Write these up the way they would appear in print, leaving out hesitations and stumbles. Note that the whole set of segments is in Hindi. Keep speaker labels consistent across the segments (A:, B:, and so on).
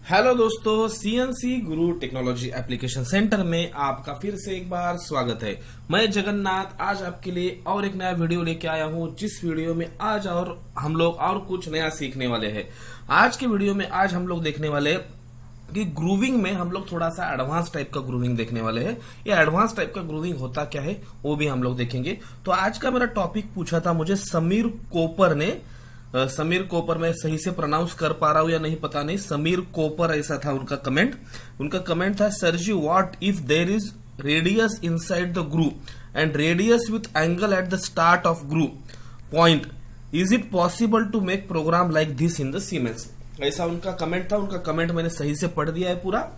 A: हेलो दोस्तों, सीएनसी गुरु टेक्नोलॉजी एप्लीकेशन सेंटर में आपका फिर से एक बार स्वागत है। मैं जगन्नाथ आज आपके लिए और एक नया वीडियो लेके आया हूं, जिस वीडियो में आज और हम लोग और कुछ नया सीखने वाले हैं। आज के वीडियो में आज हम लोग देखने वाले हैं कि ग्रूविंग में हम लोग थोड़ा सा एडवांस टाइप का ग्रूविंग देखने वाले हैं। ये एडवांस टाइप का ग्रूविंग होता क्या है वो भी हम लोग देखेंगे। तो आज का मेरा टॉपिक पूछा था मुझे समीर कोपर ने। समीर कोपर, मैं सही से प्रोनाउंस कर पा रहा हूं या नहीं पता नहीं, समीर कोपर ऐसा था उनका कमेंट। उनका कमेंट था, सरजी what if there is radius inside the groove and radius with angle at the start of groove point, is it possible to make program like this in the Siemens. ऐसा उनका कमेंट था। उनका कमेंट मैंने सही से पढ़ दिया है पूरा।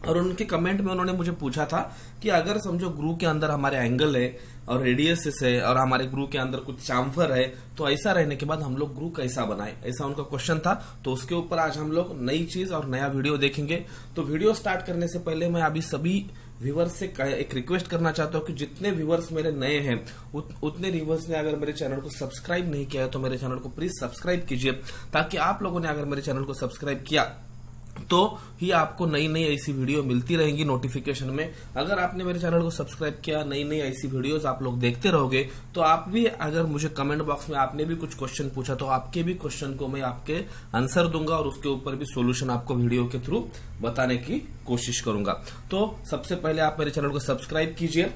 A: और उनके कमेंट में उन्होंने मुझे पूछा था कि अगर समझो ग्रू के अंदर हमारे एंगल है और रेडियस है और हमारे ग्रू के अंदर कुछ चाम्फर है, तो ऐसा रहने के बाद हम लोग ग्रू कैसा बनाए, ऐसा उनका क्वेश्चन था। तो उसके ऊपर आज हम लोग नई चीज और नया वीडियो देखेंगे। तो वीडियो स्टार्ट करने से पहले मैं अभी सभी व्यूवर्स से एक रिक्वेस्ट करना चाहता हूं कि जितने व्यूवर्स मेरे नए हैं उतने व्यूवर्स ने अगर मेरे चैनल को सब्सक्राइब नहीं किया है तो मेरे चैनल को प्लीज सब्सक्राइब कीजिए, ताकि आप लोगों ने अगर मेरे चैनल को सब्सक्राइब किया तो ही आपको नई नई ऐसी वीडियो मिलती रहेंगी नोटिफिकेशन में। अगर आपने मेरे चैनल को सब्सक्राइब किया, नई नई ऐसी वीडियोस आप लोग देखते रहोगे, तो आप भी अगर मुझे कमेंट बॉक्स में आपने भी कुछ क्वेश्चन पूछा तो आपके भी क्वेश्चन को मैं आपके आंसर दूंगा और उसके ऊपर भी सोल्यूशन आपको वीडियो के थ्रू बताने की कोशिश करूंगा। तो सबसे पहले आप मेरे चैनल को सब्सक्राइब कीजिए।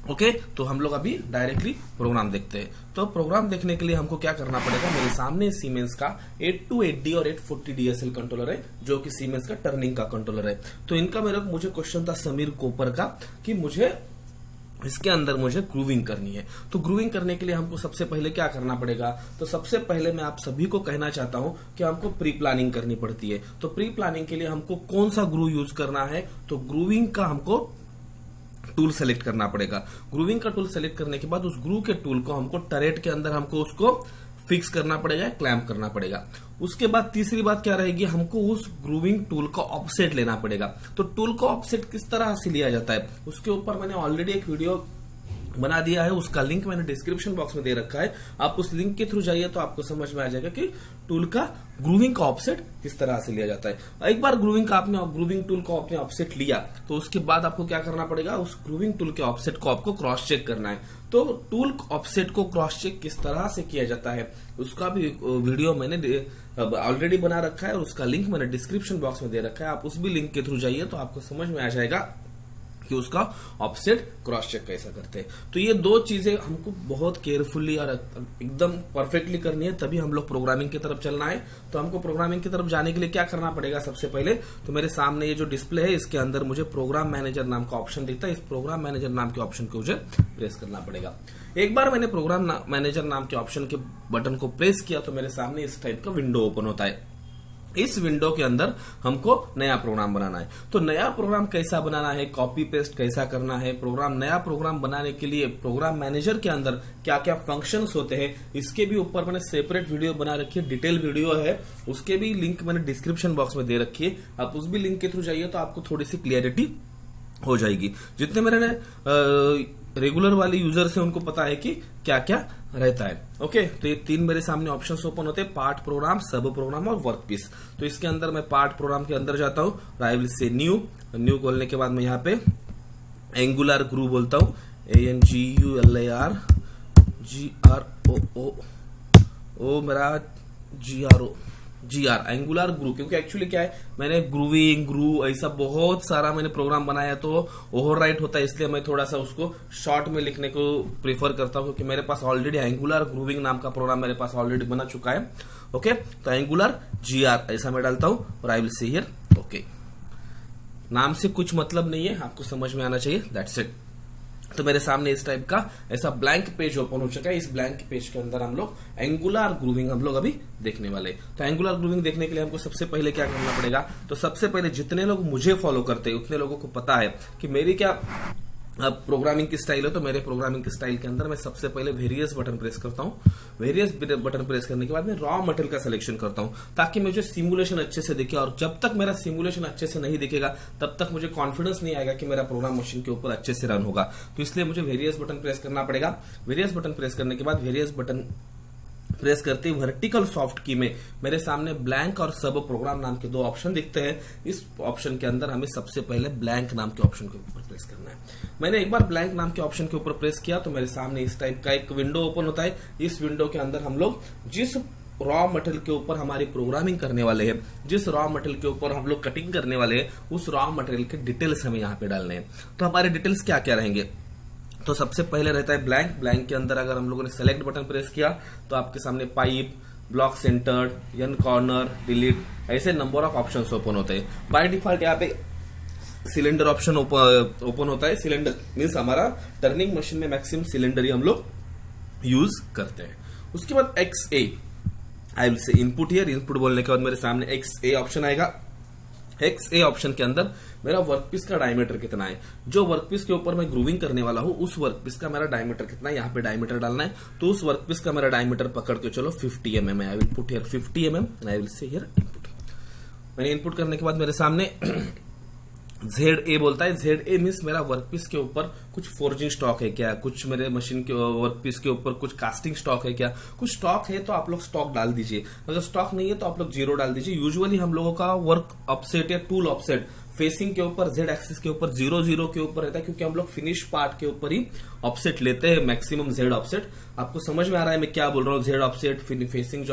A: ओके, तो हम लोग अभी डायरेक्टली प्रोग्राम देखते हैं। तो प्रोग्राम देखने के लिए हमको क्या करना पड़ेगा, मेरे सामने सीमेंस का 828D और 840 DSL कंट्रोलर है, जो कि सीमेंस का टर्निंग का कंट्रोलर है। तो इनका मुझे क्वेश्चन था समीर कोपर का कि मुझे इसके अंदर मुझे ग्रूविंग करनी है। तो ग्रूविंग करने के लिए हमको सबसे पहले क्या करना पड़ेगा, तो सबसे पहले मैं आप सभी को कहना चाहता हूं कि हमको प्री प्लानिंग करनी पड़ती है। तो प्री प्लानिंग के लिए हमको कौन सा ग्रू यूज करना है, तो ग्रूविंग का हमको टूल सेलेक्ट करना पड़ेगा। ग्रूविंग का टूल सेलेक्ट करने के बाद उस ग्रू के टूल को हमको टरेट के अंदर हमको उसको फिक्स करना पड़ेगा, क्लैंप करना पड़ेगा। उसके बाद तीसरी बात क्या रहेगी, हमको उस ग्रूविंग टूल का ऑफसेट लेना पड़ेगा। तो टूल का ऑफसेट किस तरह से लिया जाता है उसके ऊपर मैंने ऑलरेडी एक वीडियो बना दिया है, उसका लिंक मैंने डिस्क्रिप्शन बॉक्स में दे रखा है। आप उस लिंक के थ्रू जाइए तो आपको समझ में आ जाएगा कि टूल का ग्रूविंग का ऑफसेट किस तरह से लिया जाता है। एक बार ग्रूविंग टूल को आपने ऑफसेट लिया तो उसके बाद आपको क्या करना पड़ेगा, उस ग्रूविंग टूल के ऑफसेट को आपको क्रॉस चेक करना है। तो टूल ऑफसेट को क्रॉस चेक किस तरह से किया जाता है उसका भी वीडियो मैंने ऑलरेडी बना रखा है और उसका लिंक मैंने डिस्क्रिप्शन बॉक्स में दे रखा है। आप उस भी लिंक के थ्रू जाइए तो आपको समझ में आ जाएगा कि उसका ऑफसेट क्रॉस चेक कैसा करते हैं। तो ये दो चीजें हमको बहुत केयरफुली और एकदम परफेक्टली करनी है, तभी हम लोग प्रोग्रामिंग की तरफ चलना है। तो हमको प्रोग्रामिंग की तरफ जाने के लिए क्या करना पड़ेगा, सबसे पहले तो मेरे सामने ये जो डिस्प्ले है इसके अंदर मुझे प्रोग्राम मैनेजर नाम का ऑप्शन दिखता है। इस प्रोग्राम मैनेजर नाम के ऑप्शन को मुझे प्रेस करना पड़ेगा। एक बार मैंने प्रोग्राम मैनेजर नाम के ऑप्शन के बटन को प्रेस किया तो मेरे सामने इस टाइप का विंडो ओपन होता है। इस विंडो के अंदर हमको नया प्रोग्राम बनाना है। तो नया प्रोग्राम कैसा बनाना है, कॉपी पेस्ट कैसा करना है, नया प्रोग्राम बनाने के लिए प्रोग्राम मैनेजर के अंदर क्या क्या फंक्शंस होते हैं, इसके भी ऊपर मैंने सेपरेट वीडियो बना रखी है, डिटेल वीडियो है, उसके भी लिंक मैंने डिस्क्रिप्शन बॉक्स में दे रखी है। आप उस भी लिंक के थ्रू जाइए तो आपको थोड़ी सी क्लियरिटी हो जाएगी। जितने मेरे रेगुलर वाले यूजर्स हैं उनको पता है कि क्या क्या रहता है। ओके, तो ये तीन मेरे सामने ऑप्शंस ओपन होते हैं, पार्ट प्रोग्राम, सब प्रोग्राम और वर्क पीस। तो इसके अंदर मैं पार्ट प्रोग्राम के अंदर जाता हूँ, आई विल से न्यू खोलने के बाद मैं यहाँ पे एंगुलर ग्रू बोलता हूँ, ANGULAR GROO मेरा GR एंगुलर ग्रू। क्योंकि एक्चुअली क्या है, मैंने ग्रूविंग ग्रू ऐसा बहुत सारा मैंने प्रोग्राम बनाया तो ओवरराइट होता है, इसलिए मैं थोड़ा सा उसको शॉर्ट में लिखने को प्रेफर करता हूं, क्योंकि मेरे पास ऑलरेडी एंगुलर ग्रूविंग नाम का प्रोग्राम मेरे पास ऑलरेडी बना चुका है। ओके, तो एंगुलर GR ऐसा मैं डालता हूं और आई विल से हियर ओके। नाम से कुछ मतलब नहीं है, आपको समझ में आना चाहिए, दैट्स इट। तो मेरे सामने इस टाइप का ऐसा ब्लैंक पेज ओपन हो चुका है। इस ब्लैंक पेज के अंदर हम लोग एंगुलर ग्रूविंग हम लोग अभी देखने वाले। तो एंगुलर ग्रूविंग देखने के लिए हमको सबसे पहले क्या करना पड़ेगा, तो सबसे पहले जितने लोग मुझे फॉलो करते हैं उतने लोगों को पता है कि मेरी क्या प्रोग्रामिंग की स्टाइल है। तो मेरे प्रोग्रामिंग की स्टाइल के अंदर मैं सबसे पहले वेरियस बटन प्रेस करता हूं। वेरियस बटन प्रेस करने के बाद मैं रॉ मटेरियल का सिलेक्शन करता हूं, ताकि मुझे सिमुलेशन अच्छे से दिखे। और जब तक मेरा सिमुलेशन अच्छे से नहीं दिखेगा तब तक मुझे कॉन्फिडेंस नहीं आएगा कि मेरा प्रोग्राम मशीन के ऊपर अच्छे से रन होगा। तो इसलिए मुझे वेरियस बटन प्रेस करना पड़ेगा। वेरियस बटन प्रेस करने के बाद वेरियस बटन प्रेस करते ही वर्टिकल सॉफ्ट की में मेरे सामने ब्लैंक और सब प्रोग्राम नाम के दो ऑप्शन दिखते हैं। इस ऑप्शन के अंदर हमें सबसे पहले ब्लैंक नाम के ऑप्शन के ऊपर प्रेस करना है। मैंने एक बार ब्लैंक नाम के ऑप्शन के ऊपर प्रेस किया तो मेरे सामने इस टाइप का एक विंडो ओपन होता है। इस विंडो के अंदर हम लोग जिस रॉ मटेरियल के ऊपर हमारी प्रोग्रामिंग करने वाले हैं, जिस रॉ मटेरियल के ऊपर हम लोग कटिंग करने वाले हैं, उस रॉ मटेरियल के डिटेल्स हमें यहाँ पे डालने हैं। तो हमारे डिटेल्स क्या क्या रहेंगे? तो सबसे पहले रहता है ब्लैंक। ब्लैंक के अंदर अगर हम लोगों ने सेलेक्ट बटन प्रेस किया तो आपके सामने pipe, block centered, N corner, delete, ऐसे नंबर ऑफ ऑप्शंस ओपन होते हैं। बाय डिफॉल्ट यहाँ पे सिलेंडर ऑप्शन ओपन होता है। सिलेंडर मीन्स हमारा टर्निंग मशीन में मैक्सिमम सिलेंडर ही हम लोग यूज करते हैं। उसके बाद XA, I will say input here. Input बोलने के बाद मेरे सामने XA ऑप्शन आएगा। XA ऑप्शन के अंदर मेरा वर्कपीस का डायमीटर कितना है, जो वर्कपीस के ऊपर मैं ग्रूविंग करने वाला हूं उस वर्कपीस का मेरा डायमीटर कितना है, यहाँ पे डायमीटर डालना है। तो उस वर्कपीस का मेरा डायमीटर पकड़ के चलो 50 mm है। I will put here 50 mm and I will say here input. मैंने इनपुट करने के बाद मेरे सामने ZA बोलता है। ZA मीन्स मेरा वर्कपीस के ऊपर कुछ फोर्जिंग स्टॉक है क्या, कुछ मेरे मशीन के वर्कपीस के ऊपर कुछ कास्टिंग स्टॉक है क्या। कुछ स्टॉक है तो आप लोग स्टॉक डाल दीजिए, अगर स्टॉक नहीं है तो आप लोग 0 डाल दीजिए। यूजुअली हम लोगों का वर्क ऑफसेट या टूल ऑफसेट फेसिंग के ऊपर Z एक्सिस के ऊपर 0 के ऊपर रहता है, क्योंकि हम लोग फिनिश पार्ट के ऊपर ही ऑफसेट लेते हैं, मैक्सिमम Z ऑफसेट। आपको समझ में आ रहा है मैं क्या बोल रहा हूँ? Z ऑफसेट फेसिंग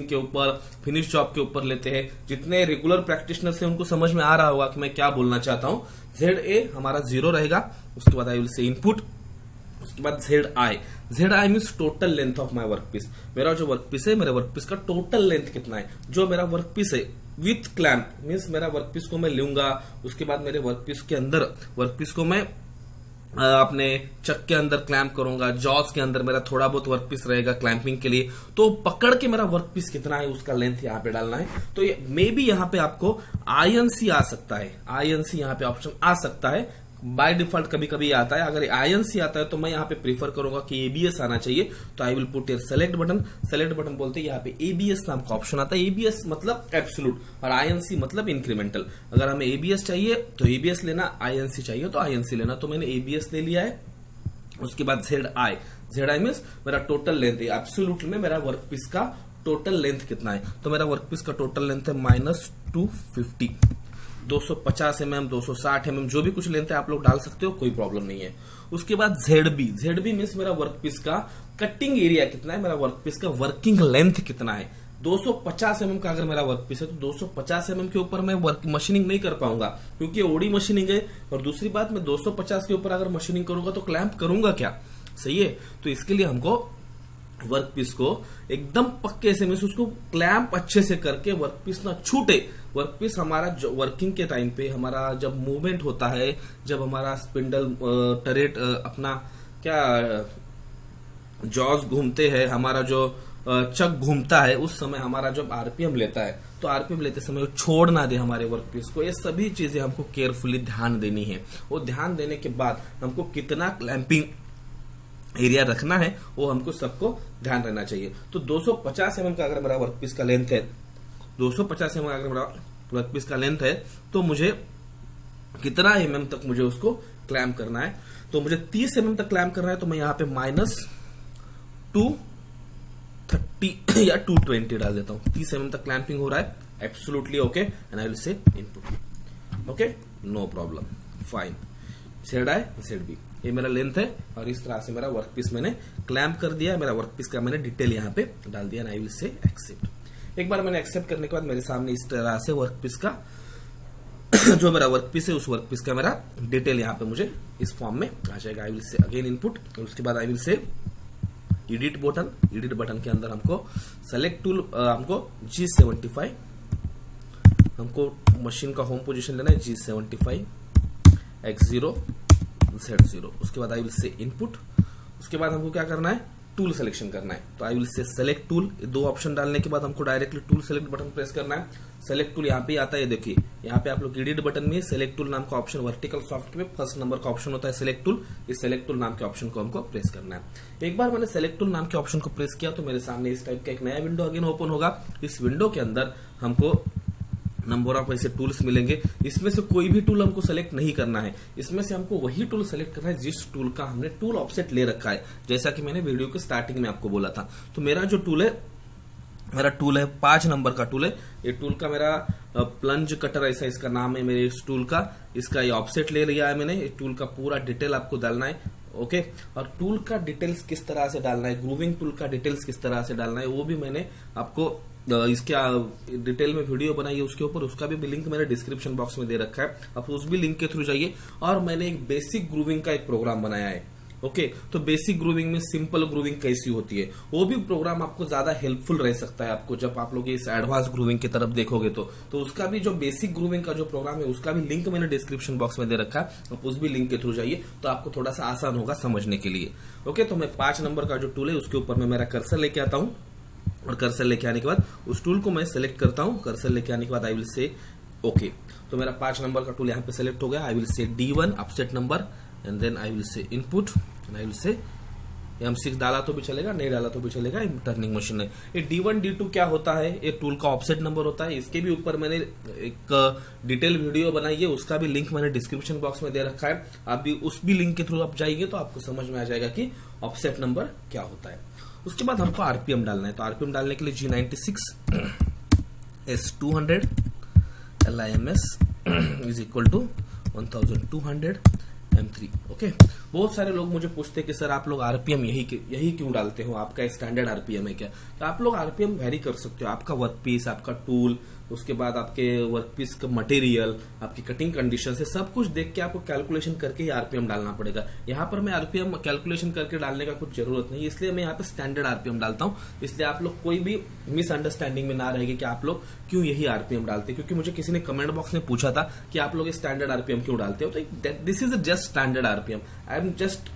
A: के ऊपर, फिनिश जॉब के ऊपर लेते हैं। जितने रेगुलर प्रैक्टिशनर्स हैं उनको समझ में आ रहा होगा कि मैं क्या बोलना चाहता हूँ। ZA हमारा 0 रहेगा। उसके बाद आई विल से इनपुट। उसके बाद ZI means total length of my workpiece. मेरा जो वर्कपीस है, मेरे वर्कपीस का टोटल लेंथ कितना है। जो मेरा वर्कपीस है विथ क्लैंप मीन्स मेरा वर्कपीस को मैं लूंगा, उसके बाद मेरे वर्कपीस के अंदर वर्कपीस को मैं अपने चक के अंदर क्लैंप करूंगा, जॉज के अंदर मेरा थोड़ा बहुत वर्कपीस रहेगा क्लैंपिंग के लिए। तो पकड़ के मेरा वर्कपीस कितना है उसका लेंथ यहाँ पे डालना है। तो मे बी यहाँ पे आपको INC आ सकता है, INC यहाँ पे ऑप्शन आ सकता है। बाय डिफॉल्ट कभी कभी आता है। अगर INC आता है तो मैं यहाँ पे प्रीफर करूंगा कि ABS आना चाहिए। तो आई will put here select button. Select button बोलते हैं यहाँ पे ABS नाम का ऑप्शन आता है। ABS मतलब एब्सोल्यूट और INC मतलब इंक्रीमेंटल। अगर हमें ABS चाहिए तो ABS लेना, INC चाहिए तो INC लेना। तो मैंने ABS ले लिया है। उसके बाद ZI मीन्स मेरा टोटल लेंथ है। एब्सोल्यूट में मेरा वर्कपीस का टोटल लेंथ कितना है। तो मेरा वर्कपीस का टोटल लेंथ है -250, 250 mm, 260 mm, जो भी कुछ लेंथ है आप लोग डाल सकते हो, कोई प्रॉब्लम नहीं है। उसके बाद ZB मीन्स मेरा वर्कपीस का कटिंग एरिया कितना है, मेरा वर्कपीस का वर्किंग लेंथ कितना है। 250 mm का अगर मेरा वर्कपीस है तो 250 mm के ऊपर मैं वर्क मशीनिंग नहीं कर पाऊंगा, क्योंकि ओडी मशीनिंग है। और दूसरी बात, मैं 250 के ऊपर अगर मशीनिंग करूंगा तो क्लैंप करूंगा क्या, सही है। तो इसके लिए हमको वर्कपीस को एकदम पक्के से मीन्स उसको क्लैंप अच्छे से करके वर्कपीस ना छूटे। वर्कपीस हमारा जो वर्किंग के टाइम पे हमारा जब मूवमेंट होता है, जब हमारा स्पिंडल टरेट अपना क्या जॉज घूमते हैं, हमारा जो चक घूमता है, उस समय हमारा जब RPM लेता है तो RPM लेते समय वो छोड़ ना दे हमारे वर्कपीस को। ये सभी चीजें हमको केयरफुली ध्यान देनी है। वो ध्यान देने के बाद हमको कितना क्लैंपिंग एरिया रखना है वो हमको सबको ध्यान रहना चाहिए। तो 250 mm का अगर मेरा वर्कपीस का लेंथ है, 250 mm अगर मेरा वर्कपीस का लेंथ है तो मुझे कितना mm तक मुझे उसको क्लैम्प करना है। तो मुझे 30 mm तक क्लैम्प करना है। तो मैं यहाँ पे -230 या 220 डाल देता हूँ। 30 mm तक क्लैंपिंग हो रहा है, absolutely okay. And I will say input, okay, no problem, fine. ZI ZB ये मेरा लेंथ है और इस तरह से मेरा वर्कपीस मैंने क्लैंप कर दिया। मेरा वर्कपीस का मैंने डिटेल यहाँ पे डाल दिया। I will say accept. एक बार मैंने एक्सेप्ट करने के बाद मेरे सामने इस तरह से वर्कपीस का जो मेरा वर्कपीस है उस वर्कपीस का मेरा डिटेल यहाँ पे मुझे इस फॉर्म में आ जाएगा। आई विल से अगेन इनपुट। उसके बाद आई विल से एडिट बटन। एडिट बटन के अंदर हमको सेलेक्ट टूल, हमको G75, हमको मशीन का होम पोजीशन लेना है G75 X0 Z0। उसके बाद आई विल से इनपुट। उसके बाद हमको क्या करना है, टूल सिलेक्शन करना है। तो आई विल से सेलेक्ट टूल। दो ऑप्शन डालने के बाद हमको directly tool select button press करना है। सेलेक्ट टूल यहाँ पे आता है, देखिए यहाँ पे आप लोग एडिट बटन में सेलेक्ट टूल नाम का ऑप्शन वर्टिकल सॉफ्ट में फर्स्ट नंबर का ऑप्शन होता है सेलेक्ट टूल। इस सेलेक्ट टूल नाम के ऑप्शन को हमको प्रेस करना है। एक बार मैंने सेलेक्ट टूल नाम के ऑप्शन को प्रेस किया तो मेरे सामने इस टाइप का एक नया विंडो अगेन ओपन होगा। इस विंडो के अंदर हमको नंबर ऑफ ऐसे टूल्स मिलेंगे। इसमें से कोई भी टूल हमको सेलेक्ट नहीं करना है। इसमें से हमको वही टूल सेलेक्ट करना है जिस टूल का हमने टूल ऑफसेट ले रखा है, जैसा कि मैंने वीडियो के स्टार्टिंग में आपको बोला था। तो मेरा जो टूल है मेरा टूल है 5 नंबर का टूल है। ये टूल का मेरा प्लंज कटर ऐसा इसका नाम है मेरे इस टूल का। इसका ये ऑफसेट ले लिया है मैंने। इस टूल का पूरा डिटेल आपको डालना है, ओके। और टूल का डिटेल्स किस तरह से डालना है, ग्रूविंग टूल का डिटेल्स किस तरह से डालना है, वो भी मैंने आपको इसके डिटेल में वीडियो बनाई है उसके ऊपर। उसका भी लिंक मैंने डिस्क्रिप्शन बॉक्स में दे रखा है, आप उस भी लिंक के थ्रू जाइए। और मैंने एक बेसिक ग्रूविंग का एक प्रोग्राम बनाया है, ओके। तो बेसिक ग्रूविंग में सिंपल ग्रूविंग कैसी होती है, वो भी प्रोग्राम आपको ज्यादा हेल्पफुल रह सकता है आपको जब आप लोग इस एडवांस ग्रूविंग की तरफ देखोगे तो उसका भी जो बेसिक ग्रूविंग का जो प्रोग्राम है उसका भी लिंक मैंने डिस्क्रिप्शन बॉक्स में दे रखा है, आप उस भी लिंक के थ्रू जाइए तो आपको थोड़ा सा आसान होगा समझने के लिए, ओके। तो मैं 5 नंबर का जो टूल है उसके ऊपर मैं मेरा कर्सर लेके आता हूँ, और कर्सर लेके आने के बाद उस टूल को मैं सेलेक्ट करता हूँ। कर्सर लेके आने के बाद आई विल से ओके। तो मेरा 5 नंबर का टूल यहाँ पे सेलेक्ट हो गया। आई will say D1 upset number and then I will say input and I will say M6 डाला तो भी चलेगा, नहीं डाला तो भी चलेगा, टर्निंग मशीन है। ये D1 D2 क्या होता है, ये टूल का ऑफसेट नंबर होता है। इसके भी ऊपर मैंने एक डिटेल वीडियो बनाई है, उसका भी लिंक मैंने डिस्क्रिप्शन बॉक्स में दे रखा है। आप भी उस भी लिंक के थ्रू आप जाइए तो आपको समझ में आ जाएगा कि ऑफसेट नंबर क्या होता है। उसके बाद हमको आरपीएम डालना है। तो आरपीएम डालने के लिए G96 S200 LIMS is equal to 1200 M3, okay. बहुत सारे लोग मुझे पूछते हैं कि सर आप लोग आरपीएम यही क्यों डालते हो, आपका स्टैंडर्ड आरपीएम है क्या? तो आप लोग आरपीएम वेरी कर सकते हो। आपका वर्क पीस, आपका टूल, उसके बाद आपके वर्क पीस का मटेरियल, आपकी कटिंग कंडीशन से सब कुछ देख के आपको कैलकुलेशन करके ही आरपीएम डालना पड़ेगा। यहाँ पर मैं आरपीएम कैलकुलेशन करके डालने का कुछ जरूरत नहीं, इसलिए मैं यहाँ पे स्टैंडर्ड आरपीएम डालता हूँ। इसलिए आप लोग कोई भी मिसअंडरस्टैंडिंग में ना रहेगी कि आप लोग क्यों यही आरपीएम डालते हैं, क्योंकि मुझे किसी ने कमेंट बॉक्स में पूछा था कि आप लोग स्टैंडर्ड आरपीएम क्यों डालते हो। तो this is just standard RPM. I am just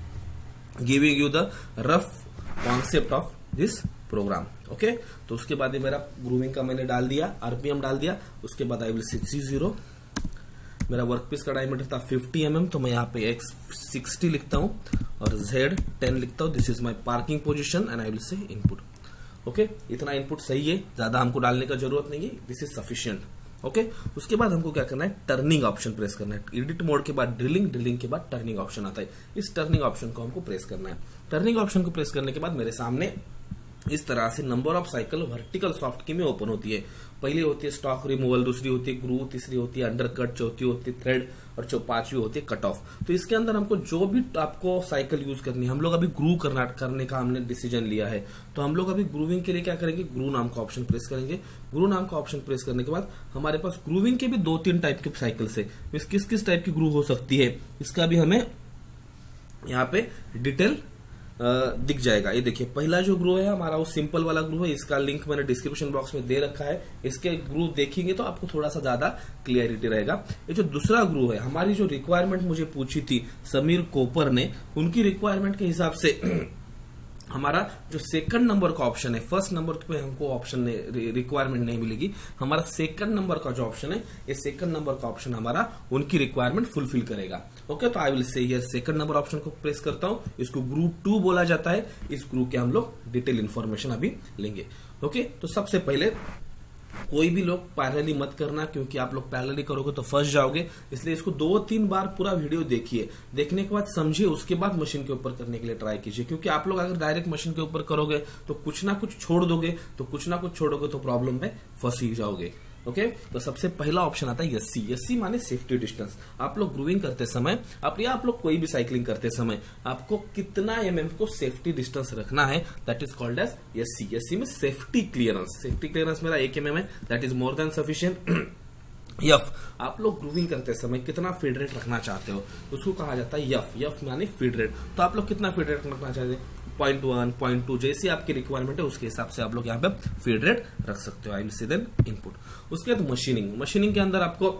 A: giving you the rough concept of this program, okay. तो उसके बाद ये मेरा ग्रूविंग का मैंने डाल दिया, आरपीएम डाल दिया। उसके बाद आई विल से G0। मेरा वर्कपीस का डायमीटर था 50 mm, तो मैं यहाँ पे X 60 लिखता हूँ और Z 10 लिखता हूँ। This is my parking position and I will say input, okay. इतना इनपुट सही है, ज्यादा हमको डालने का जरूरत नहीं है, दिस इज सफिशियंट, ओके। उसके बाद हमको क्या करना है, टर्निंग ऑप्शन प्रेस करना है। एडिट मोड के बाद ड्रिलिंग के बाद टर्निंग ऑप्शन आता है। इस टर्निंग ऑप्शन को हमको प्रेस करना है। टर्निंग ऑप्शन को प्रेस करने के बाद मेरे सामने इस तरह से number of cycle vertical soft की में ओपन होती है। पहली होती है स्टॉक रिमूवल, दूसरी होती है ग्रू, तीसरी होती है अंडरकट, चौथी होती है थ्रेड और 5वीं होती है कट ऑफ। तो इसके अंदर हमको जो भी आपको साइकिल यूज करनी है, हम लोग अभी ग्रू करने का हमने डिसीजन लिया है। तो हम लोग अभी ग्रूविंग के लिए क्या करेंगे, ग्रू नाम का ऑप्शन प्रेस करेंगे। ग्रू नाम का ऑप्शन प्रेस करने के बाद हमारे पास ग्रूविंग के भी 2-3 टाइप के साइकिल्स है। किस किस टाइप की ग्रू हो सकती है इसका भी हमें यहाँ पे डिटेल दिख जाएगा। ये देखिए पहला जो ग्रू है हमारा वो सिंपल वाला ग्रू है, इसका लिंक मैंने डिस्क्रिप्शन बॉक्स में दे रखा है। इसके ग्रू देखेंगे तो आपको थोड़ा सा ज्यादा क्लियरिटी रहेगा। ये जो दूसरा ग्रू है, हमारी जो रिक्वायरमेंट मुझे पूछी थी समीर कोपर ने, उनकी रिक्वायरमेंट के हिसाब से हमारा जो सेकंड नंबर का ऑप्शन है, फर्स्ट नंबर पे हमको ऑप्शन रिक्वायरमेंट नहीं मिलेगी। हमारा सेकंड नंबर का जो ऑप्शन है, ये सेकंड नंबर का ऑप्शन हमारा उनकी रिक्वायरमेंट फुलफिल करेगा, ओके। तो आई विल से ये सेकंड नंबर ऑप्शन को प्रेस करता हूं। इसको ग्रुप 2 बोला जाता है। इस ग्रुप के हम लोग डिटेल इंफॉर्मेशन अभी लेंगे, ओके। तो सबसे पहले कोई भी लोग पैरेलली मत करना, क्योंकि आप लोग पैरेलली करोगे तो फंस जाओगे। इसलिए इसको 2-3 बार पूरा वीडियो देखिए, देखने के बाद समझिए, उसके बाद मशीन के ऊपर करने के लिए ट्राई कीजिए। क्योंकि आप लोग अगर डायरेक्ट मशीन के ऊपर करोगे तो कुछ ना कुछ छोड़ दोगे, तो प्रॉब्लम में फंस ही जाओगे, ओके। तो सबसे पहला ऑप्शन आता है एससी। एससी माने सेफ्टी डिस्टेंस। आप लोग ग्रूविंग करते समय आप लोग कोई भी साइकिलिंग करते समय आपको कितना एमएम को सेफ्टी डिस्टेंस रखना है, that is called as SC. SC में सेफ्टी क्लियरेंस। सेफ्टी क्लियरेंस मेरा 1 mm है, that is more than sufficient. यफ, आप लोग ग्रूविंग करते समय कितना फीड रेट रखना चाहते हो उसको कहा जाता है यफ। यफ माने फीड रेट। तो आप लोग कितना फीड रेट रखना चाहते हैं, 0.1, 0.2 जैसी आपकी रिक्वायरमेंट है उसके हिसाब से आप लोग यहाँ पे फीड रेट रख सकते हो। I will see then input. उसके बाद मशीनिंग। मशीनिंग के अंदर आपको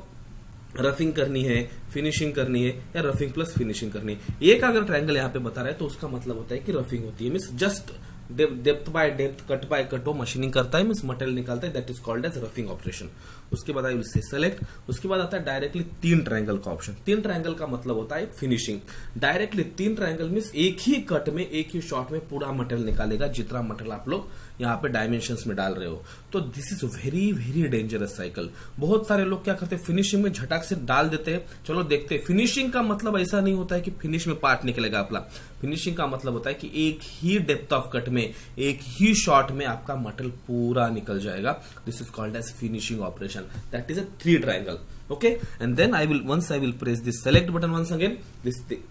A: रफिंग करनी है, फिनिशिंग करनी है, या रफिंग प्लस फिनिशिंग करनी है। एक अगर ट्रायंगल यहाँ पे बता रहा है तो उसका मतलब होता है कि रफिंग होती है, means just depth by depth, cut by cut वो मशीनिंग करता है, मीन्स मटेरियल निकालता है, that is called as roughing operation. उसके बाद आई विल से सेलेक्ट। उसके बाद आता है डायरेक्टली 3 ट्रायंगल का ऑप्शन। 3 ट्रायंगल का मतलब होता है फिनिशिंग। डायरेक्टली 3 ट्रायंगल मीन्स एक ही कट में, एक ही शॉट में पूरा मटेरियल निकालेगा जितना मटेरियल आप लोग यहाँ पे डायमेंशंस में डाल रहे हो। तो this is very very dangerous cycle. बहुत सारे लोग क्या करते हैं, फिनिशिंग में झटक से डाल देते हैं। चलो देखते हैं, फिनिशिंग का मतलब ऐसा नहीं होता है कि फिनिश में पार्ट निकलेगा अपना। फिनिशिंग का मतलब होता है कि एक ही डेप्थ ऑफ कट में, एक ही शॉट में आपका मटेरियल पूरा निकल जाएगा। This is called as finishing operation. That is a 3 triangle. Okay, and then once I will press this select button once again,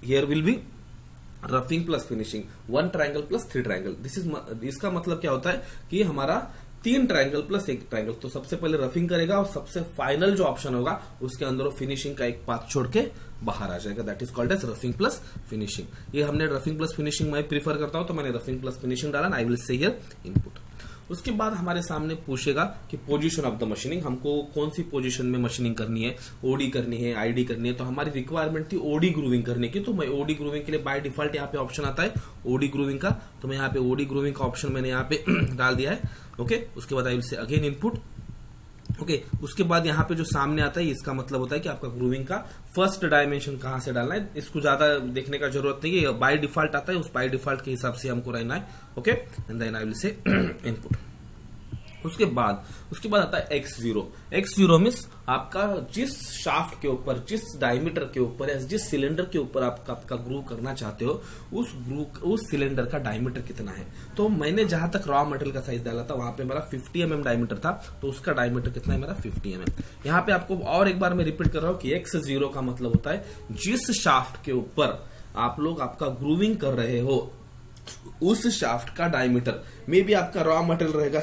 A: here will be roughing plus finishing, 1 triangle plus 3 triangle. इसका मतलब क्या होता है कि हमारा 3 ट्रायंगल प्लस 1 ट्रायंगल। तो सबसे पहले रफिंग करेगा और सबसे फाइनल जो ऑप्शन होगा उसके अंदर फिनिशिंग का एक पाथ छोड़ के बाहर आ जाएगा। That is called as roughing plus finishing. ये हमने रफिंग प्लस फिनिशिंग मैं प्रीफर करता हूं, तो मैंने रफिंग प्लस फिनिशिंग डाला। I will say here input. उसके बाद हमारे सामने पूछेगा कि पोजीशन ऑफ द मशीनिंग, हमको कौन सी पोजीशन में मशीनिंग करनी है, ओडी करनी है, आईडी करनी है। तो हमारी रिक्वायरमेंट थी ओडी ग्रूविंग करने की, तो मैं ओडी ग्रूविंग के लिए बाय डिफॉल्ट यहाँ पे ऑप्शन आता है ओडी ग्रूविंग का। तो मैं यहाँ पे ओडी ग्रूविंग का ऑप्शन मैंने यहाँ पे डाल दिया है। ओके, उसके बाद I will say again input. Okay, उसके बाद यहाँ पे जो सामने आता है इसका मतलब होता है कि आपका ग्रूविंग का फर्स्ट डायमेंशन कहां से डालना है। इसको ज्यादा देखने का जरूरत नहीं है, बाय डिफॉल्ट आता है, उस बाय डिफॉल्ट के हिसाब से हमको रहना है। Okay, and then I will say input. उसके बाद आता है x0। x0 मीन्स आपका जिस शाफ्ट के ऊपर, जिस डायमीटर के ऊपर या जिस सिलेंडर के ऊपर आपका ग्रूव करना चाहते हो, उस सिलेंडर का डायमीटर कितना है। तो मैंने जहां तक रॉ मटेरियल का साइज डाला था वहां पे मेरा 50 mm डायमीटर था, तो उसका डायमीटर कितना है, मेरा 50 mm। यहाँ पे आपको और एक बार मैं रिपीट कर रहा हूं कि x0 का मतलब होता है जिस शाफ्ट के ऊपर आप लोग आपका ग्रूविंग कर रहे हो उस शाफ्ट का डायमीटर। मे बी आपका रॉ मटेरियल रहेगा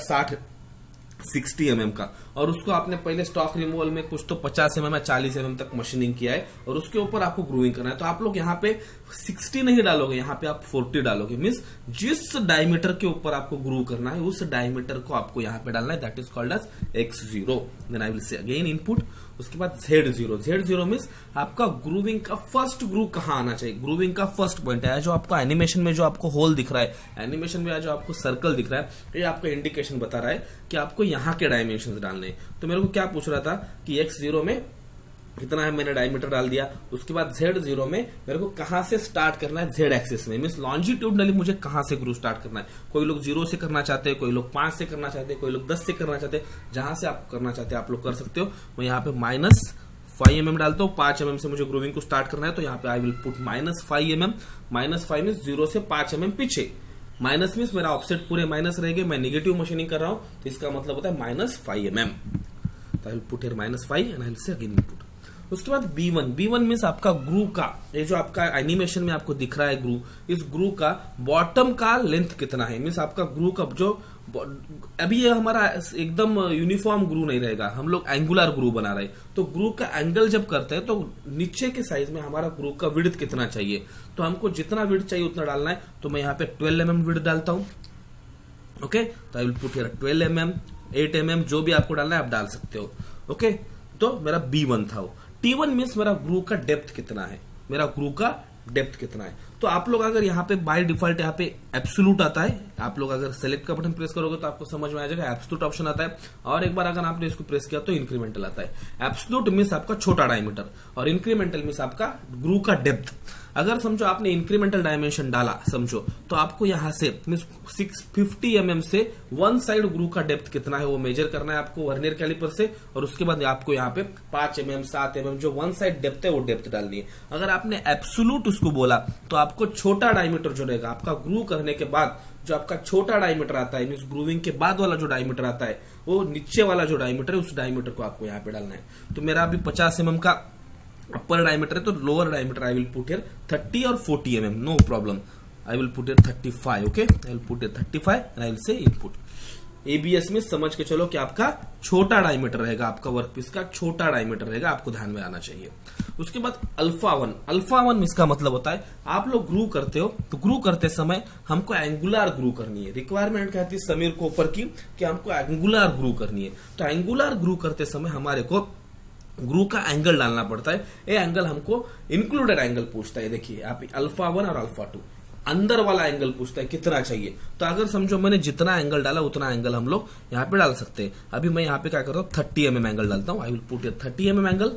A: 60 mm का, और उसको आपने पहले स्टॉक रिमूवल में कुछ तो 50 mm या 40 mm तक मशीनिंग किया है, और उसके ऊपर आपको ग्रूविंग करना है। तो आप लोग यहाँ पे 60 नहीं डालोगे, यहाँ पे आप 40 डालोगे। मीन्स जिस डायमीटर के ऊपर आपको ग्रूव करना है उस डायमीटर को आपको यहाँ पे डालना है। That is called as x0। Then I will say again input. उसके बाद Z0। Z0 मीन्स आपका ग्रूविंग का फर्स्ट ग्रूव कहाँ आना चाहिए, ग्रूविंग का फर्स्ट पॉइंट है। जो आपको एनिमेशन में जो आपको होल दिख रहा है, एनिमेशन में जो आपको सर्कल दिख रहा है, ये आपका इंडिकेशन बता रहा है कि आपको यहाँ के डायमेंशन डालने हैं। तो मेरे को क्या पूछ रहा था कि x0 में कितना है, मैंने डायमीटर डाल दिया। उसके बाद Z0 में मेरे को कहां से स्टार्ट करना है, Z एक्सिस में, मींस लॉन्जिट्यूडनली मुझे कहां से ग्रूव स्टार्ट करना है। कोई लोग 0 से करना चाहते हैं, कोई लोग 5 से करना चाहते हैं, कोई लोग 10 से करना चाहते हैं। जहां से आप करना चाहते हैं आप लोग कर सकते हो। मैं यहाँ पे -5 mm डालता हूँ। 5 mm से मुझे ग्रूविंग को स्टार्ट करना है, तो यहाँ पे आई विल पुट -5 mm। -5 मीन्स 0 से 5 mm पीछे। माइनस मीन्स मेरा ऑफसेट पूरे माइनस रहेंगे, मैं नेगेटिव मशीनिंग कर रहा हूं, तो इसका मतलब होता है -5 mm। तो आई will put here -5 and I will say again input. उसके बाद B1 मीन्स आपका ग्रूव का, ये जो आपका एनिमेशन में आपको दिख रहा है ग्रूव, इस ग्रूव का बॉटम का लेंथ कितना है। मीन्स आपका ग्रूव का जो अभी ये हमारा एकदम यूनिफॉर्म ग्रूव नहीं रहेगा, हम लोग एंगुलर ग्रूव बना रहे हैं। तो ग्रूव का एंगल जब करते हैं तो नीचे के साइज में हमारा ग्रूव का विड्थ कितना चाहिए, तो हमको जितना विड्थ चाहिए उतना डालना है। तो मैं यहाँ पे 12 mm विड्थ डालता हूं। ओके, तो आई will put here 12 mm, 8 mm, जो भी आपको डालना है आप डाल सकते हो। ओके, तो मेरा B1 था वो। T1 मीन्स मेरा ग्रूव का डेप्थ कितना है, मेरा ग्रूव का डेप्थ कितना है। तो आप लोग अगर यहाँ पे बाय डिफॉल्ट यहाँ पे एब्सोल्यूट आता है, आप लोग अगर सेलेक्ट का बटन प्रेस करोगे तो आपको समझ में आ जाएगा एब्सोल्यूट ऑप्शन आता है। और एक बार अगर आपने इसको प्रेस किया तो इंक्रीमेंटल आता है। एब्सोल्यूट मीन्स आपका छोटा डायमीटर और इंक्रीमेंटल मीन्स आपका ग्रूव का डेप्थ। अगर समझो आपने इंक्रीमेंटल डायमेंशन डाला समझो, तो आपको यहां से 650 mm से वन साइड ग्रूव का डेप्थ कितना है वो मेजर करना है आपको वर्नियर कैलिपर से, और उसके बाद आपको यहाँ पे 5 mm 7 mm जो वन साइड डेप्थ है वो डेप्थ डालनी है। अगर आपने एब्सोल्यूट उसको बोला तो आपको छोटा डायमीटर जो रहेगा आपका ग्रूव करने के बाद, जो आपका छोटा डायमीटर आता है मीन्स ग्रूविंग के बाद वाला जो डायमीटर आता है, वो नीचे वाला जो डायमीटर है उस डायमीटर को आपको यहाँ पे डालना है। तो मेरा अभी 50 mm का अपर डायमीटर है, तो lower diameter I will put here 30 और 40 mm, no problem. I will put here 35। Okay, I will put here 35 and I will say input. ABS में समझ के चलो कि आपका छोटा डायमीटर रहेगा, आपका वर्कपीस का छोटा डायमीटर रहेगा, आपको ध्यान में आना चाहिए। उसके बाद अल्फा 1 इसका मतलब होता है आप लोग ग्रू करते हो तो ग्रू करते समय हमको एंगुलर ग्रू करनी है। रिक्वायरमेंट कहती है समीर कोपर की कि हमको एंगुलर ग्रू करनी है। तो एंगुलर ग्रू करते समय हमारे को ग्रू का एंगल डालना पड़ता है। ये एंगल हमको इंक्लूडेड एंगल पूछता है। देखिए आप अल्फा 1 और अल्फा 2 अंदर वाला एंगल पूछता है कितना चाहिए। तो अगर समझो मैंने जितना एंगल डाला उतना एंगल हम लोग यहाँ पे डाल सकते हैं। अभी मैं यहाँ पे क्या करता हूँ 30 mm एंगल डालता हूँ। आई will put 30 mm angle,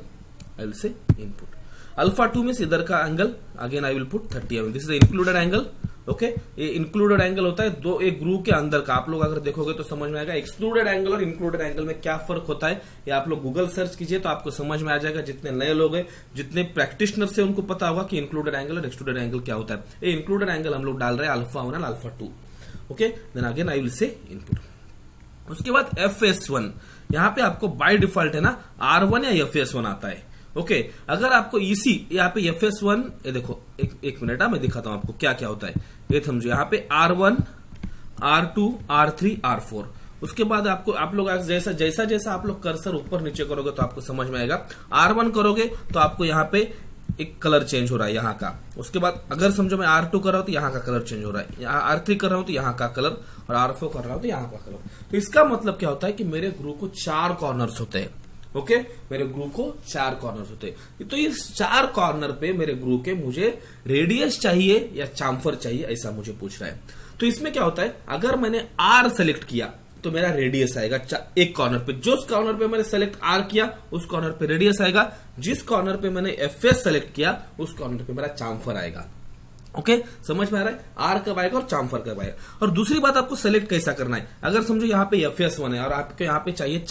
A: I will say input. Alpha 2 means इधर का angle, again I will put 30 mm, this is included angle. Okay, ये इंक्लूडेड एंगल होता है दो एक ग्रू के अंदर का। आप लोग अगर देखोगे तो समझ में आएगा एक्सक्लूडेड एंगल और इंक्लूडेड एंगल में क्या फर्क होता है। ये आप लोग गूगल सर्च कीजिए तो आपको समझ में आ जाएगा। जितने नए लोग हैं, जितने प्रैक्टिशनर से, उनको पता होगा कि इंक्लूडेड एंगल और एक्सक्लूडेड एंगल क्या होता है। ये इंक्लूडेड एंगल हम लोग डाल रहे हैं अल्फा 1 और alpha 2। Okay, then again I will say input. उसके बाद FS1, यहाँ पे आपको बाय डिफॉल्ट है ना R1 या FS1 आता है। ओके, अगर आपको इसी यहाँ पे FS1, ये देखो एक मिनट मैं दिखाता हूं आपको क्या क्या होता है। ये समझो, यहाँ पे R1, R2, R3, R4। उसके बाद आपको आप लोग जैसा जैसा जैसा आप लोग कर्सर ऊपर नीचे करोगे तो आपको समझ में आएगा। R1 करोगे तो आपको यहाँ पे एक कलर चेंज हो रहा है यहाँ का। उसके बाद अगर समझो मैं R2 कर रहा हूं तो यहाँ का कलर चेंज हो रहा है, यहाँ R3 कर रहा हूं तो यहाँ का कलर, और R4 कर रहा हूं तो यहाँ का कलर। तो इसका मतलब क्या होता है कि मेरे ग्रू को 4 कॉर्नर्स होते हैं। ओके, मेरे ग्रू को 4 कॉर्नर्स होते हैं। तो इस 4 कॉर्नर पे मेरे ग्रू के मुझे रेडियस चाहिए या चाम्फर चाहिए, ऐसा मुझे पूछ रहा है। तो इसमें क्या होता है, अगर मैंने R सेलेक्ट किया तो मेरा रेडियस आएगा एक कॉर्नर पे। जो कॉर्नर पे मैंने सेलेक्ट R किया उस कॉर्नर पे रेडियस आएगा। जिस कॉर्नर पे मैंने FS सेलेक्ट किया उस कॉर्नर पे मेरा चाम्फर आएगा। ओके, समझ में आ रहा है, R कब आएगा और चाम्फर कब आएगा। और दूसरी बात, आपको सेलेक्ट कैसा करना है। अगर समझो यहाँ पे FS1 है और आपको यहाँ पे चाहिए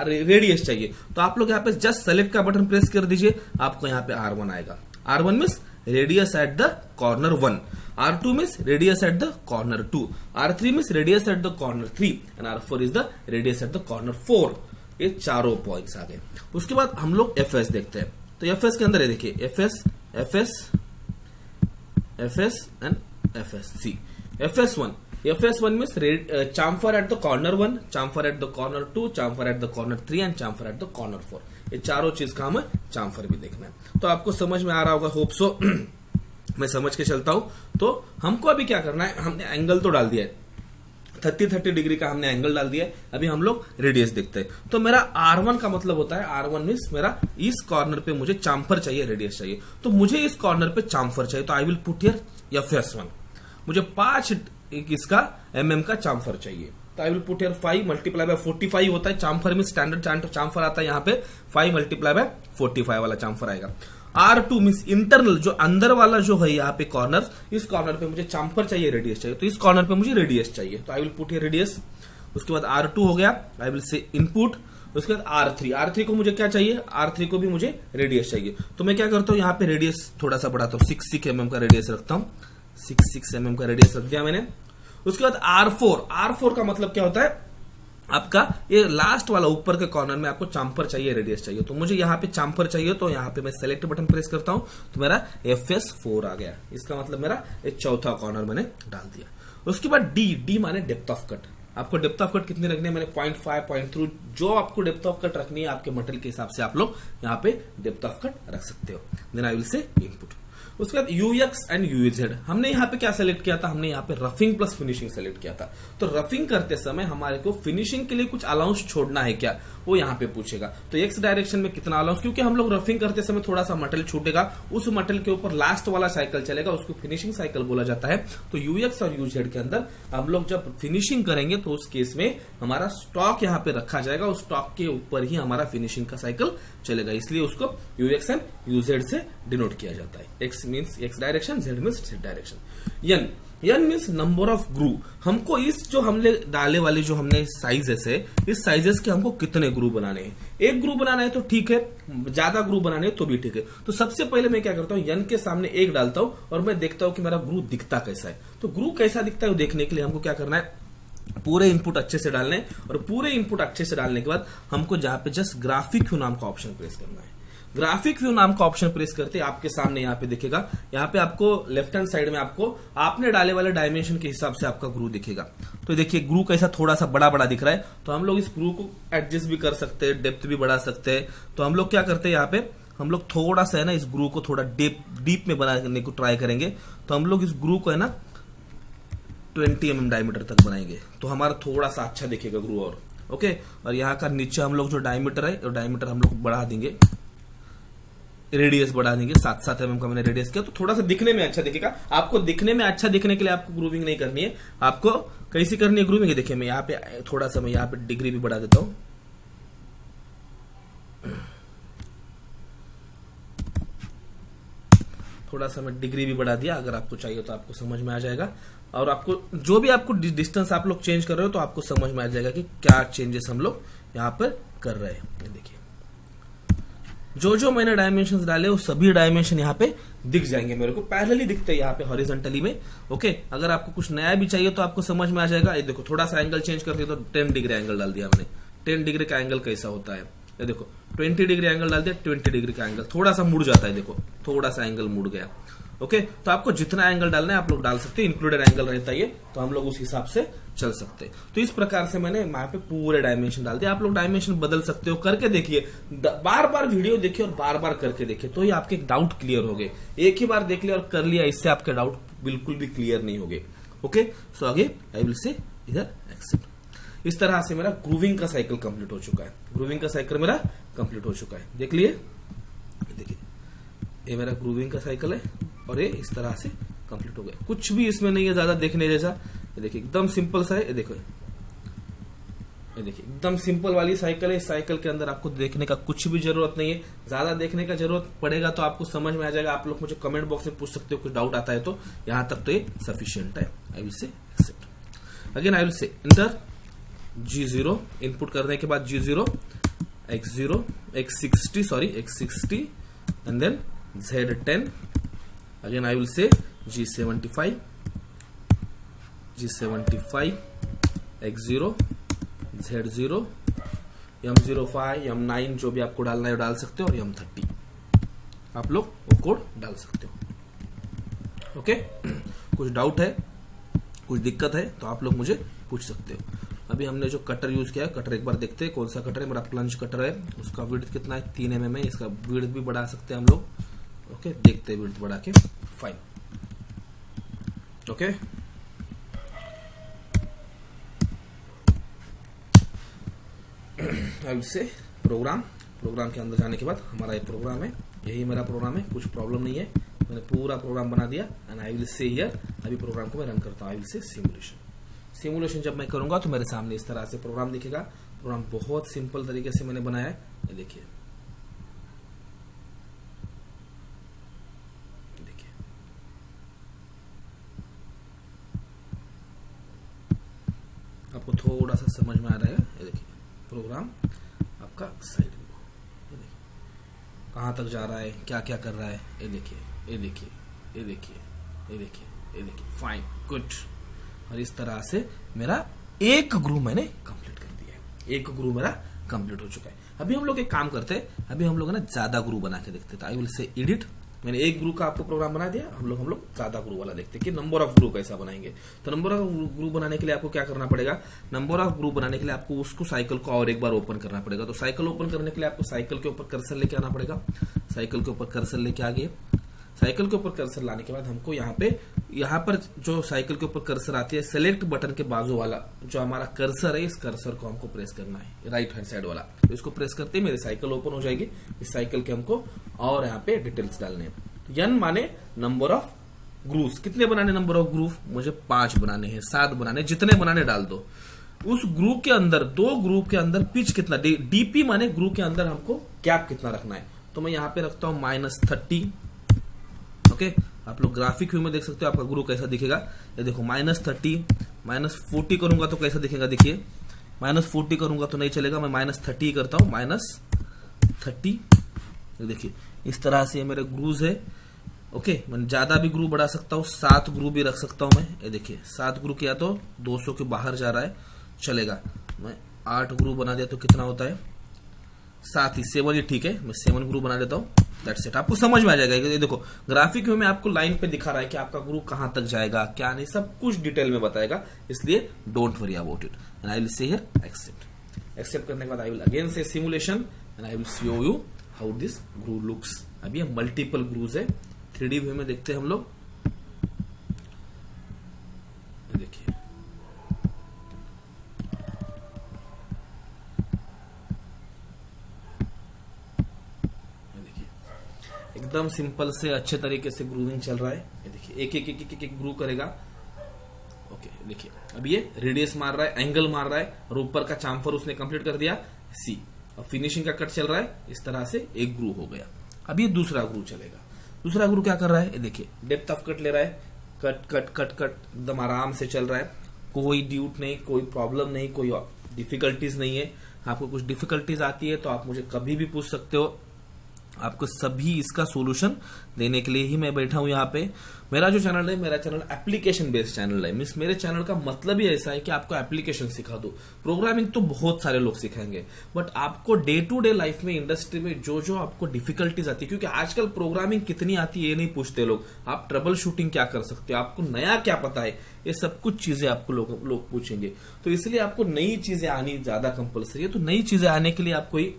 A: रेडियस चाहिए, तो आप लोग यहाँ पे जस्ट सेलेक्ट का बटन प्रेस कर दीजिए, आपको यहाँ पे R1 आएगा। R1 means radius at the corner 1, R2 means radius at the corner 2, R3 means radius at the corner 3 and R4 is the radius at the corner 4। ये चारों पॉइंट्स आ गए। उसके बाद हम लोग FS देखते हैं। तो FS के अंदर ये देखिए, FS and FSC। FS1 means chamfer at the corner 1, chamfer at the corner 2, chamfer at the corner 3 and chamfer at the corner 4। ये चारों चीज का हमें चाम्फर भी देखना है। तो आपको समझ में आ रहा होगा, होप सो। मैं समझ के चलता हूं। तो हमको अभी क्या करना है, हमने एंगल तो डाल दिया है, 30 डिग्री का हमने एंगल डाल दिया है। अभी हम लोग रेडियस देखते हैं। तो मेरा R1 का मतलब होता है, R1 मीन्स मेरा इस कॉर्नर पे मुझे चाम्फर चाहिए, रेडियस चाहिए। तो मुझे इस कॉर्नर पे चाम्फर चाहिए, तो आई विल पुट हियर FS1। मुझे 5 इसका mm का चाम्फर चाहिए, तो आई will put here 5 multiply by 45 होता है चाम्फर में, स्टैंडर्ड चाम्फर आता है यहाँ पे 5 मल्टीप्लाई बाय 45 वाला चाम्फर आएगा। R2 मीन्स इंटरनल, जो अंदर वाला जो है यहाँ पे कॉर्नर, इस कॉर्नर पे मुझे चाम्फर चाहिए, रेडियस चाहिए, तो इस कॉर्नर पे मुझे रेडियस चाहिए, तो आई विल पुट हियर रेडियस। उसके बाद R2 हो गया, आई विल से इनपुट। उसके बाद R3 को मुझे क्या चाहिए, R3 को भी मुझे रेडियस चाहिए। तो मैं क्या करता हूँ, यहाँ पे रेडियस थोड़ा सा बढ़ाता हूँ, 6 mm का रेडियस रखता हूँ, 6 mm का रेडियस रख दिया मैंने। उसके बाद R4 का मतलब क्या होता है, आपका ये लास्ट वाला ऊपर के कॉर्नर में आपको चाम्फर चाहिए, रेडियस चाहिए। तो मुझे यहाँ पे चाम्फर चाहिए, तो यहाँ पे मैं सेलेक्ट बटन प्रेस करता हूं, तो मेरा FS4 आ गया। इसका मतलब मेरा एक चौथा कॉर्नर मैंने डाल दिया। उसके बाद D माने डेप्थ ऑफ कट। आपको डेप्थ ऑफ कट कितने रखने हैं, मैंने 0.5, 0.3, जो आपको डेप्थ ऑफ कट रखनी है आपके मटेरियल के हिसाब से आप लोग यहाँ पे डेप्थ ऑफ कट रख सकते हो। Then I will say input. उसके बाद UX एंड UZ, हमने यहाँ पे क्या सेलेक्ट किया था, हमने यहाँ पे रफिंग प्लस फिनिशिंग सेलेक्ट किया था। तो रफिंग करते समय हमारे को फिनिशिंग के लिए कुछ अलाउंस छोड़ना है क्या, वो यहाँ पे पूछेगा। तो X डायरेक्शन में कितना अलाउंस, क्योंकि हम लोग रफिंग करते समय थोड़ा सा मटेरियल छूटेगा, उस मटेरियल के ऊपर लास्ट वाला साइकिल चलेगा, उसको फिनिशिंग साइकिल बोला जाता है। तो UX और UZ के अंदर हम लोग जब फिनिशिंग करेंगे तो उस केस में हमारा स्टॉक यहाँ पे रखा जाएगा, उस स्टॉक के ऊपर ही हमारा फिनिशिंग का साइकिल चलेगा, इसलिए उसको UX एंड UZ से डिनोट किया जाता है। X means X direction, Z means Z direction. N means number of ग्रू। हमको इस जो हमने डाले वाले जो हमने साइजेस है, इस साइजेस के हमको कितने ग्रू बनाने हैं। एक ग्रू बनाना है तो ठीक है, ज्यादा ग्रू बनाने हैं तो भी ठीक है। तो सबसे पहले मैं क्या करता हूँ, N के सामने 1 डालता हूँ और मैं देखता हूँ कि मेरा ग्रू दिखता कैसा है। तो ग्रू कैसा दिखता है देखने के लिए हमको क्या करना है, पूरे इनपुट अच्छे से डालने हैं, और पूरे इनपुट अच्छे से डालने के बाद हमको जहां पे जस्ट ग्राफिक व्यू नाम का ऑप्शन प्रेस करना है। ग्राफिक व्यू नाम का ऑप्शन प्रेस करते आपके सामने यहाँ पे दिखेगा, यहाँ पे आपको लेफ्ट हैंड साइड में आपको आपने डाले वाले डायमेंशन के हिसाब से आपका ग्रू दिखेगा। तो देखिए ग्रू कैसा थोड़ा सा बड़ा बड़ा दिख रहा है, तो हम लोग इस ग्रू को एडजस्ट भी कर सकते हैं, डेप्थ भी बढ़ा सकते हैं। तो हम लोग क्या करते हैं, यहाँ पे हम लोग थोड़ा सा है ना इस ग्रू को थोड़ा डीप में बनाने को ट्राई करेंगे। तो हम लोग इस ग्रू को है ना 20 mm डायमीटर तक बनाएंगे, तो हमारा थोड़ा सा अच्छा दिखेगा ग्रू। और ओके, और यहाँ का नीचे हम लोग जो डायमीटर है, डायमीटर हम लोग बढ़ा देंगे, रेडियस बढ़ा देंगे, 7 mm का मैंने रेडियस किया, तो थोड़ा सा दिखने में अच्छा दिखेगा। आपको दिखने में अच्छा दिखने के लिए आपको ग्रूविंग नहीं करनी है, आपको कैसी करनी है ग्रूविंग। देखिए मैं यहाँ पे थोड़ा सा मैं यहाँ पे डिग्री भी बढ़ा देता हूं, थोड़ा सा मैं डिग्री भी बढ़ा दिया, अगर आपको चाहिए तो आपको समझ में आ जाएगा। और आपको जो भी आपको डिस्टेंस आप लोग चेंज कर रहे हो तो आपको समझ में आ जाएगा कि क्या चेंजेस हम लोग यहाँ पर कर रहे हैं। ये देखिए जो जो मैंने डायमेंशन डाले वो सभी डायमेंशन यहाँ पे दिख जाएंगे, मेरे को पैरेलली दिखते हैं यहाँ पे हॉरिजॉन्टली में। ओके, अगर आपको कुछ नया भी चाहिए तो आपको समझ में आ जाएगा। ये देखो थोड़ा सा एंगल चेंज कर दिया तो 10 डिग्री एंगल डाल दिया हमने। 10 डिग्री का एंगल कैसा होता है, ये देखो 20 डिग्री एंगल डाल दिया, 20 डिग्री का एंगल थोड़ा सा मुड़ जाता है, देखो थोड़ा सा एंगल मुड़ गया। ओके, तो आपको जितना एंगल डालना है आप लोग डाल सकते हैं, इंक्लूडेड एंगल रहता है तो हम लोग उस हिसाब से चल सकते हैं। तो इस प्रकार से मैंने यहाँ पे पूरे डायमेंशन डाल दिया। आप लोग डायमेंशन बदल सकते हो, करके देखिए, बार बार वीडियो देखिए और बार बार करके देखिए, तो ही आपके डाउट क्लियर हो गए। एक ही बार देख लिया और कर लिया, इससे आपके डाउट बिल्कुल भी क्लियर नहीं हो गए। ओके, सो आगे आई विल से इधर एक्सेप्ट। इस तरह से मेरा ग्रूविंग का साइकिल कंप्लीट हो चुका है। ग्रूविंग का साइकिल मेरा कंप्लीट हो चुका है, देख लिए। देखिए ये मेरा ग्रूविंग का साइकिल है और ये इस तरह से कंप्लीट हो गया। कुछ भी इसमें नहीं है ज्यादा देखने जैसा। ये देखिए एकदम सिंपल सा है। ये देखो, ये देखिए एकदम सिंपल वाली साइकिल है। इस साइकिल के अंदर आपको देखने का कुछ भी जरूरत नहीं है। ज्यादा देखने का जरूरत पड़ेगा तो आपको समझ में आ जाएगा। आप लोग मुझे कमेंट बॉक्स में पूछ सकते हो, कुछ डाउट आता है तो। यहां तक तो ये सफिशियंट है। I will say accept. Again I will say enter G0। Input करने के बाद G0 X60 and then Z10। Again I will say G75 X0 Z0 M05 M9 जो भी आपको डालना है डाल सकते हो, और M30 आप लोग वो कोड डाल सकते हो। ओके, कुछ डाउट है, कुछ दिक्कत है तो आप लोग मुझे पूछ सकते हो। अभी हमने जो कटर यूज किया है, कटर एक बार देखते हैं कौन सा कटर है। मेरा प्लंज कटर है, उसका विड्थ कितना है, 3 mm है। इसका विड्थ भी बढ़ा सकते हैं हम लोग। ओके, देखते हैं विड्थ बढ़ा के। Fine, okay. अब से प्रोग्राम के अंदर जाने के बाद हमारा ये प्रोग्राम है, यही मेरा प्रोग्राम है, कुछ प्रॉब्लम नहीं है। मैंने पूरा प्रोग्राम बना दिया and I will say here. अभी प्रोग्राम को मैं रन करता हूँ। आई विल से सिमुलेशन जब मैं करूंगा तो मेरे सामने इस तरह से प्रोग्राम दिखेगा। प्रोग्राम बहुत सिंपल तरीके से मैंने बनाया है। ये देखिए, आपको थोड़ा सा समझ में आ रहा है। ये देखिए प्रोग्राम आपका साइड में, ये देखिए कहाँ तक जा रहा है, क्या क्या कर रहा है। ये देखिए, ये देखिए, ये देखिए, ये देखिए, ये देखिए। Fine, good. और इस तरह से मेरा एक ग्रुप मैंने कंप्लीट कर दिया है। एक ग्रुप मेरा कंप्लीट हो चुका है। अभी हम लोग एक काम करते हैं, अभी हम लोग ना ज्यादा ग्रुप बना के देखते हैं। आई विल से एडिट। मैंने एक ग्रुप का आपको प्रोग्राम बना दिया। हम लोग ज्यादा ग्रुप वाला देखते हैं कि नंबर ऑफ ग्रुप कैसा बनाएंगे। तो नंबर ऑफ ग्रुप बनाने के लिए आपको क्या करना पड़ेगा, नंबर ऑफ ग्रुप बनाने के लिए आपको उसको साइकिल को और एक बार ओपन करना पड़ेगा। तो साइकिल ओपन करने के लिए आपको साइकिल के ऊपर कर्सर लेके आना पड़ेगा। साइकिल के ऊपर कर्सर लेके आ गए। साइकिल के ऊपर कर्सर लाने के बाद हमको यहाँ पर जो साइकिल के ऊपर कर्सर आती है, सेलेक्ट बटन के बाजू वाला जो हमारा कर्सर है, इस कर्सर को हमको प्रेस करना है, राइट हैंड साइड वाला। तो इसको प्रेस करते ही मेरी साइकिल ओपन हो जाएगी। इस साइकिल के हमको और यहाँ पे डिटेल्स डालने हैं। N माने नंबर ऑफ ग्रुप्स। कितने बनाने नंबर ऑफ ग्रुप, मुझे 5 बनाने हैं, 7 बनाने, जितने बनाने डाल दो। उस ग्रुप के अंदर, 2 ग्रुप के अंदर पिच कितना, डीपी माने ग्रुप के अंदर हमको गैप कितना रखना है। तो मैं यहाँ पे रखता हूँ -30। ओके, आप लोग ग्राफिक व्यू में देख सकते हो आपका ग्रुप कैसा दिखेगा। ये देखो -30, -40 करूंगा तो कैसा दिखेगा। देखिए -40 करूंगा तो नहीं चलेगा, मैं -30 करता हूँ, -30। देखिए इस तरह से मेरे ग्रुप्स है। ओके, मैं ज्यादा भी ग्रुप बढ़ा सकता हूँ, 7 ग्रुप भी रख सकता हूँ मैं। ये देखिए 7 ग्रुप किया तो 200 के बाहर जा रहा है, चलेगा। मैं 8 ग्रुप बना दिया तो कितना होता है, 7 ही, 7 ही ठीक है। मैं 7 ग्रुप बना देता हूँ। That's it. आपको समझ में आ जाएगा। ये देखो ग्राफिक व्यू में आपको लाइन पे दिखा रहा है कि आपका ग्रुप कहां तक जाएगा, क्या नहीं, सब कुछ डिटेल में बताएगा। इसलिए don't worry about it. And I will say here accept. Accept करने के बाद I will again say simulation and I will show you how this group looks. अभी हम मल्टीपल ग्रुप्स है, 3D व्यू में देखते हैं हम लोग। देखिए एकदम सिंपल से अच्छे तरीके से ग्रूविंग चल रहा है। ये देखिए एक ग्रू करेगा। ओके, देखिए अब ये रेडियस मार रहा है, एंगल मार रहा है, और ऊपर का चाम्फर उसने कंप्लीट कर दिया सी। अब फिनिशिंग का कट चल रहा है। इस तरह से एक ग्रू हो गया। अब ये दूसरा ग्रू चलेगा। दूसरा गुरु क्या कर रहा है, ये देखिए डेप्थ ऑफ कट ले रहा है, कट कट कट कट एकदम आराम से चल रहा है, कोई ड्यूट नहीं, कोई प्रॉब्लम नहीं, कोई डिफिकल्टीज नहीं है। आपको कुछ डिफिकल्टीज आती है तो आप मुझे कभी भी पूछ सकते हो, आपको सभी इसका सॉल्यूशन देने के लिए ही मैं बैठा हूं यहाँ पे। मेरा जो चैनल है, मेरा चैनल एप्लीकेशन बेस्ड चैनल है। मीन्स मेरे चैनल का मतलब ही ऐसा है कि आपको एप्लीकेशन सिखा दो। प्रोग्रामिंग तो बहुत सारे लोग सिखाएंगे, बट आपको डे टू डे लाइफ में, इंडस्ट्री में जो जो आपको डिफिकल्टीज आती है, क्योंकि आजकल प्रोग्रामिंग कितनी आती है ये नहीं पूछते लोग, आप ट्रबल शूटिंग क्या कर सकते हो, आपको नया क्या पता है, ये सब कुछ चीजें आपको लोग पूछेंगे। तो इसलिए आपको नई चीजें आनी ज्यादा कंपल्सरी है। तो नई चीजें आने के लिए आपको ही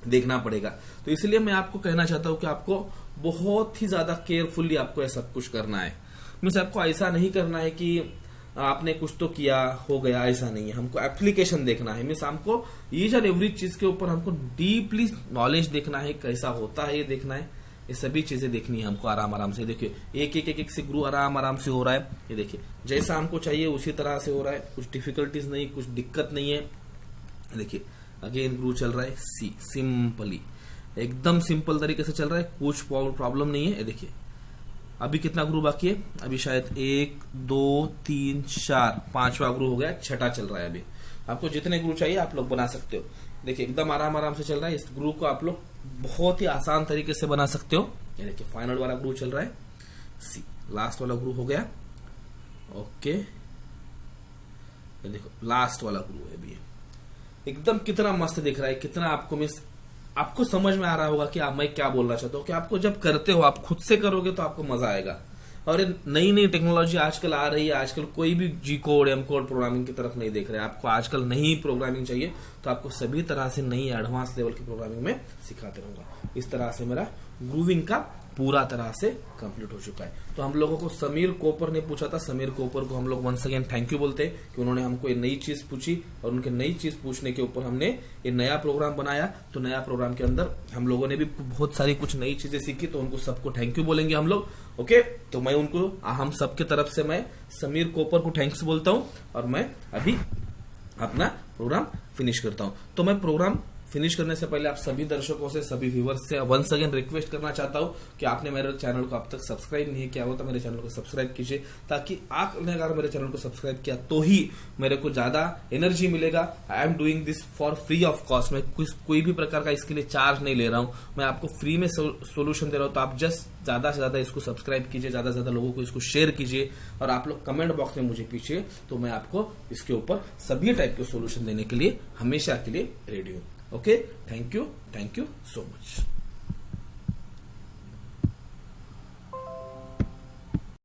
A: देखना पड़ेगा। तो इसलिए मैं आपको कहना चाहता हूं कि आपको बहुत ही ज्यादा केयरफुली आपको यह सब कुछ करना है। मीन्स आपको ऐसा नहीं करना है कि आपने कुछ तो किया हो गया, ऐसा नहीं है। हमको एप्लीकेशन देखना है। मीन्स हमको ईच एंड एवरी चीज के ऊपर हमको डीपली नॉलेज देखना है, कैसा होता है ये देखना है, ये सभी चीजें देखनी है हमको आराम आराम से। देखिए एक से ग्रू आराम आराम से हो रहा है, ये देखिए जैसा हमको चाहिए उसी तरह से हो रहा है, कुछ डिफिकल्टीज नहीं, कुछ दिक्कत नहीं है। देखिए अगेन ग्रू चल रहा है सी, सिंपली एकदम सिंपल तरीके से चल रहा है, कुछ प्रॉब्लम नहीं है। ये देखिए अभी कितना ग्रू बाकी है, अभी शायद 1 2 3 4 5वां ग्रू हो गया, छठा चल रहा है। अभी आपको जितने ग्रू चाहिए आप लोग बना सकते हो। देखिए एकदम आराम आराम से चल रहा है। इस ग्रू को आप लोग बहुत ही आसान तरीके से बना सकते हो। ये देखिए फाइनल वाला ग्रू चल रहा है सी, लास्ट वाला ग्रू हो गया। ओके ये देखो लास्ट वाला ग्रू है। अभी एकदम कितना मस्त दिख रहा है, कितना आपको मिस आपको समझ में आ रहा होगा कि मैं क्या बोलना चाहता हूँ। कि आपको जब करते हो, आप खुद से करोगे तो आपको मजा आएगा। और नई नई टेक्नोलॉजी आजकल आ रही है, आजकल कोई भी जी कोड एम कोड प्रोग्रामिंग की तरफ नहीं देख रहे। आपको आजकल नई प्रोग्रामिंग चाहिए, तो आपको सभी तरह से नई एडवांस लेवल की प्रोग्रामिंग में सिखाते रहूंगा। इस तरह से मेरा ग्रूविंग का पूरा तरह से कंप्लीट हो चुका है। तो हम लोगों को समीर कोपर ने पूछा था, समीर कोपर को हम लोग वंस अगेन थैंक यू बोलते हैं कि उन्होंने हमको ये नई चीज पूछी, और उनके नई चीज पूछने के ऊपर हमने ये नया प्रोग्राम बनाया। तो नया प्रोग्राम के अंदर हम लोगों ने भी बहुत सारी कुछ नई चीजें सीखी, तो उनको सबको थैंक यू बोलेंगे हम लोग। ओके, तो मैं उनको, हम सबके तरफ से मैं समीर कोपर को थैंक्स बोलता हूं, और मैं अभी अपना प्रोग्राम फिनिश करता हूं। तो मैं प्रोग्राम फिनिश करने से पहले आप सभी दर्शकों से, सभी व्यूवर्स से वंस अगेन रिक्वेस्ट करना चाहता हूं कि आपने मेरे चैनल को अब तक सब्सक्राइब नहीं किया हो तो मेरे चैनल को सब्सक्राइब कीजिए, ताकि आपने अगर मेरे चैनल को सब्सक्राइब किया तो ही मेरे को ज्यादा एनर्जी मिलेगा। I am doing this for free of cost. मैं कोई भी प्रकार का इसके लिए चार्ज नहीं ले रहा हूं, मैं आपको फ्री में सोल्यूशन दे रहा हूं। तो आप जस्ट ज्यादा से ज्यादा इसको सब्सक्राइब कीजिए, ज्यादा से ज्यादा लोगों को इसको शेयर कीजिए, और आप लोग कमेंट बॉक्स में मुझे पूछिए, तो मैं आपको इसके ऊपर सभी टाइप के सोल्यूशन देने के लिए हमेशा के लिए रेडी हूं। Okay, thank you so much.